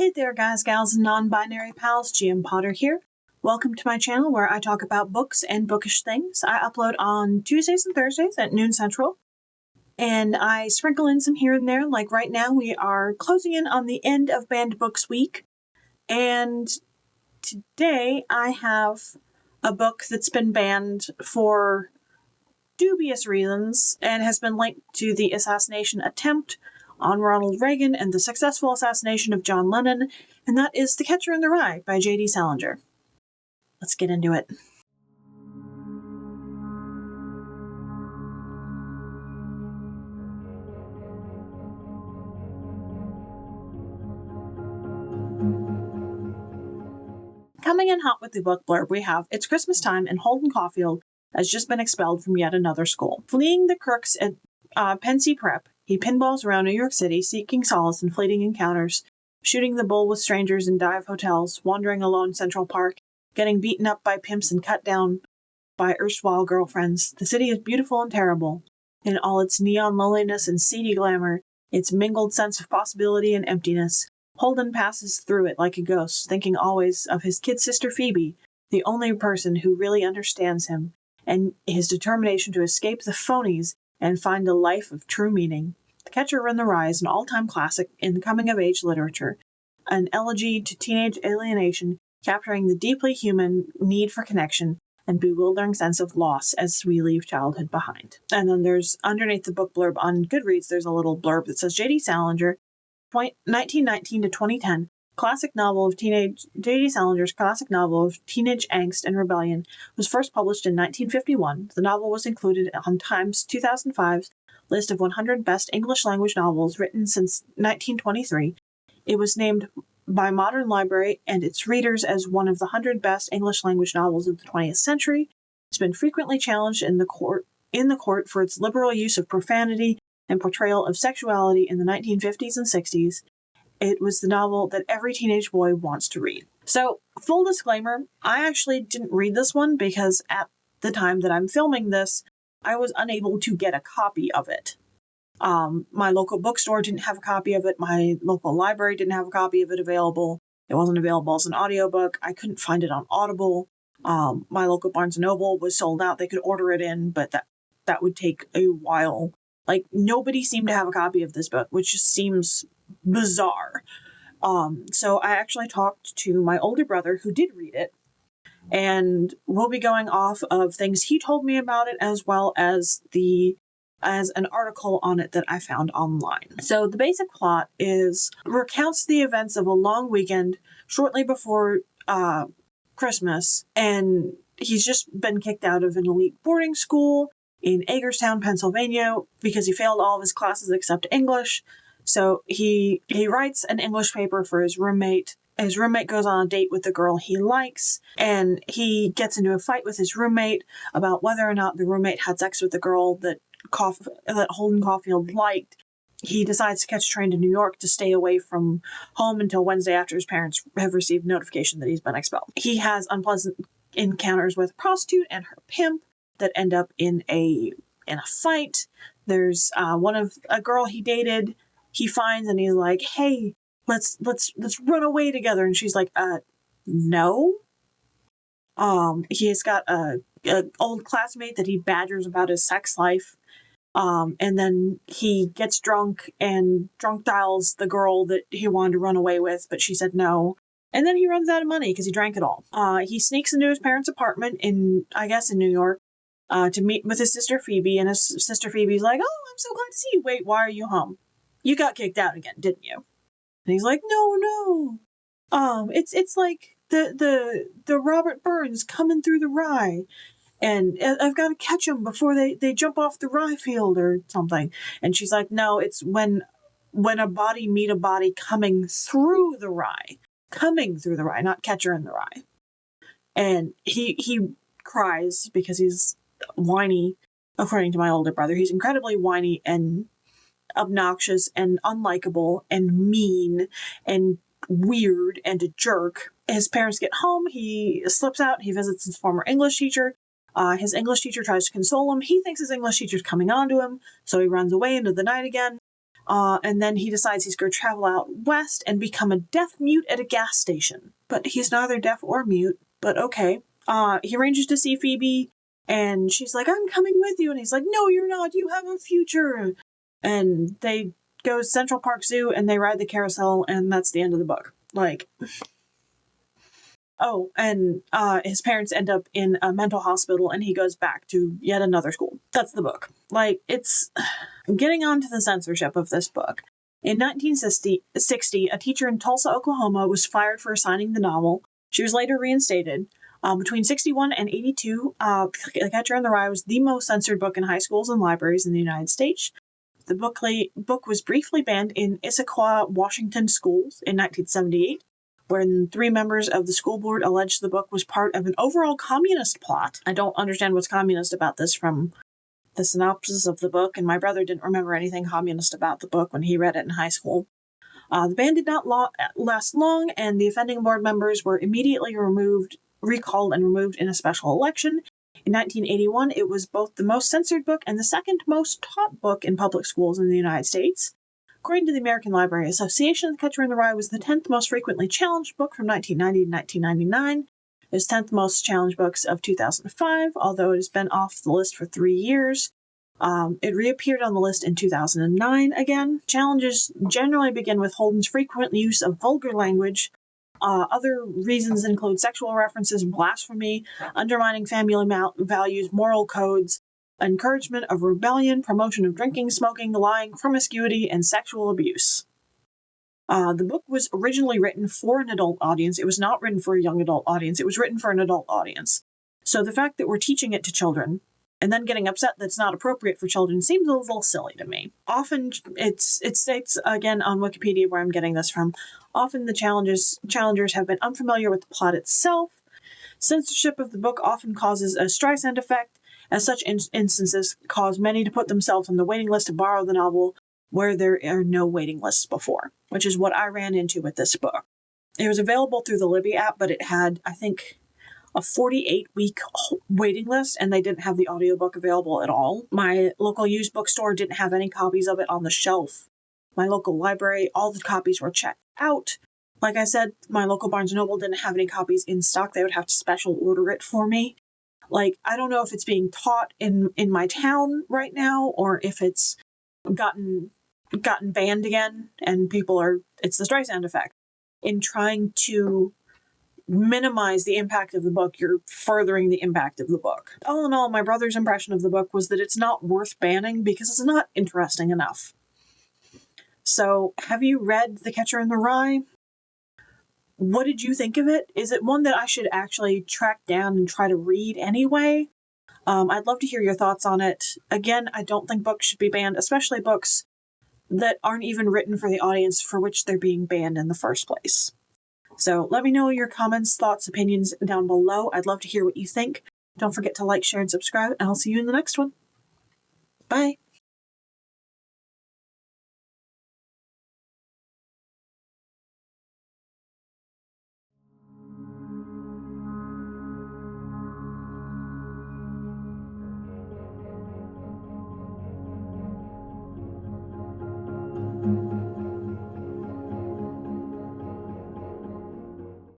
Hey there guys, gals, and non-binary pals, GM Potter here. Welcome to my channel where I talk about books and bookish things. I upload on Tuesdays and Thursdays at noon central, and I sprinkle in some here and there. Like right now we are closing in on the end of Banned Books Week, and today I have a book that's been banned for dubious reasons and has been linked to the assassination attempt on Ronald Reagan and the successful assassination of John Lennon, and that is The Catcher in the Rye by J.D. Salinger. Let's get into it. Coming in hot with the book blurb, we have, "It's Christmas time and Holden Caulfield has just been expelled from yet another school. Fleeing the crooks at Pensy Prep, he pinballs around New York City, seeking solace in fleeting encounters, shooting the bull with strangers in dive hotels, wandering alone Central Park, getting beaten up by pimps and cut down by erstwhile girlfriends. The city is beautiful and terrible. In all its neon loneliness and seedy glamour, its mingled sense of possibility and emptiness, Holden passes through it like a ghost, thinking always of his kid sister Phoebe, the only person who really understands him, and his determination to escape the phonies and find a life of true meaning. The Catcher in the Rye is an all-time classic in coming-of-age literature, an elegy to teenage alienation, capturing the deeply human need for connection and bewildering sense of loss as we leave childhood behind." And then there's, underneath the book blurb on Goodreads, there's a little blurb that says, "J.D. Salinger, 1919 to 2010, J.D. Salinger's classic novel of teenage angst and rebellion was first published in 1951. The novel was included on Time's 2005 list of 100 best English-language novels written since 1923. It was named by Modern Library and its readers as one of the 100 best English-language novels of the 20th century. It's been frequently challenged in the court for its liberal use of profanity and portrayal of sexuality in the 1950s and 60s. It was the novel that every teenage boy wants to read." So, full disclaimer, I actually didn't read this one because at the time that I'm filming this, I was unable to get a copy of it. My local bookstore didn't have a copy of it. My local library didn't have a copy of it available. It wasn't available as an audiobook. I couldn't find it on Audible. My local Barnes & Noble was sold out. They could order it in, but that would take a while. Like, nobody seemed to have a copy of this book, which just seems bizarre. So I actually talked to my older brother who did read it, and we'll be going off of things he told me about it as well as an article on it that I found online. So the basic plot recounts the events of a long weekend shortly before Christmas, and he's just been kicked out of an elite boarding school in Hagerstown, Pennsylvania, because he failed all of his classes except English. So he writes an English paper for his roommate. His roommate goes on a date with the girl he likes, and he gets into a fight with his roommate about whether or not the roommate had sex with the girl that Holden Caulfield liked. He decides to catch a train to New York to stay away from home until Wednesday after his parents have received notification that he's been expelled. He has unpleasant encounters with a prostitute and her pimp that end up in a fight. There's a girl he dated, he finds, and he's like, "Hey, let's run away together." And she's like, no. He has got a old classmate that he badgers about his sex life. And then he gets drunk and drunk dials the girl that he wanted to run away with, but she said no. And then he runs out of money because he drank it all. He sneaks into his parents' apartment in New York, to meet with his sister Phoebe, and his sister Phoebe's like, "Oh, I'm so glad to see you. Wait, why are you home? You got kicked out again, didn't you?" And he's like, No. It's like the Robert Burns coming through the rye, and I've got to catch them before they jump off the rye field or something." And she's like, "No, it's when a body meet a body coming through the rye, not catcher in the rye." And he cries because he's whiny. According to my older brother, he's incredibly whiny and obnoxious and unlikable and mean and weird and a jerk. His parents get home, he slips out, he visits his former English teacher. His English teacher tries to console him. He thinks his English teacher's coming on to him, so he runs away into the night again. And then he decides he's going to travel out west and become a deaf mute at a gas station. But he's neither deaf or mute, but okay. He arranges to see Phoebe, and she's like, I'm coming with you. And he's like, no, you're not. You have a future. And they go to Central Park Zoo, and they ride the carousel, and that's the end of the book. Like... Oh, and his parents end up in a mental hospital, and he goes back to yet another school. That's the book. Like, it's... Getting on to the censorship of this book. In 1960, a teacher in Tulsa, Oklahoma, was fired for assigning the novel. She was later reinstated. Between 61 and 82, The Catcher in the Rye was the most censored book in high schools and libraries in the United States. The book was briefly banned in Issaquah, Washington schools in 1978, when 3 members of the school board alleged the book was part of an overall communist plot. I don't understand what's communist about this from the synopsis of the book, and my brother didn't remember anything communist about the book when he read it in high school. The ban did not last long, and the offending board members were immediately recalled and removed in a special election. In 1981, it was both the most censored book and the second most taught book in public schools in the United States. According to the American Library Association, The Catcher in the Rye was the 10th most frequently challenged book from 1990 to 1999. It was 10th most challenged books of 2005, although it has been off the list for 3 years. It reappeared on the list in 2009 again. Challenges generally begin with Holden's frequent use of vulgar language. Other reasons include sexual references, blasphemy, undermining family values, moral codes, encouragement of rebellion, promotion of drinking, smoking, lying, promiscuity, and sexual abuse. The book was originally written for an adult audience. It was not written for a young adult audience. It was written for an adult audience. So the fact that we're teaching it to children and then getting upset that it's not appropriate for children seems a little silly to me. Often, it states, again, on Wikipedia where I'm getting this from, often the challengers have been unfamiliar with the plot itself. Censorship of the book often causes a Streisand effect, as such instances cause many to put themselves on the waiting list to borrow the novel where there are no waiting lists before, which is what I ran into with this book. It was available through the Libby app, but it had, I think, a 48-week waiting list, and they didn't have the audiobook available at all. My local used bookstore didn't have any copies of it on the shelf. My local library, all the copies were checked out. Like I said, my local Barnes & Noble didn't have any copies in stock. They would have to special order it for me. Like, I don't know if it's being taught in my town right now, or if it's gotten banned again, and it's the Streisand effect. In trying to minimize the impact of the book, you're furthering the impact of the book. All in all, my brother's impression of the book was that it's not worth banning because it's not interesting enough. So, have you read The Catcher in the Rye? What did you think of it? Is it one that I should actually track down and try to read anyway? I'd love to hear your thoughts on it. Again, I don't think books should be banned, especially books that aren't even written for the audience for which they're being banned in the first place. So let me know your comments, thoughts, opinions down below. I'd love to hear what you think. Don't forget to like, share, and subscribe, and I'll see you in the next one. Bye.